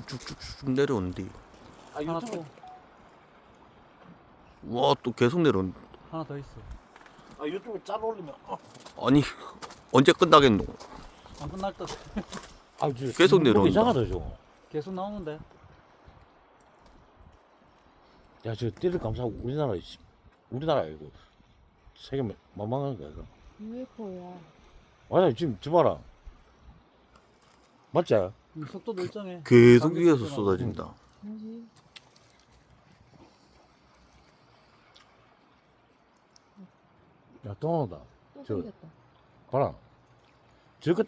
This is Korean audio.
쭉쭉쭉쭉 내려오는데. 아 하나 유튜브 또 와, 또 계속 내려온다. 하나 더 있어. 아 유튜브 짤 올리면 아니, 언제 끝나겠노? 안 끝날 듯. 계속 내려온다. 이상하다 저거. 계속 나오는데. 야, 저 띠를 감싸고 우리나라 이거 세계 만만한 거야 이거. UFO야. 아니 지금 저 봐라. 맞지? 속도도 일정해. 계속 간격 위에서 설정하고. 쏟아진다. 뭐지? 야, 또 나온다. 또 저- 생겼다. 봐라. 저 끝에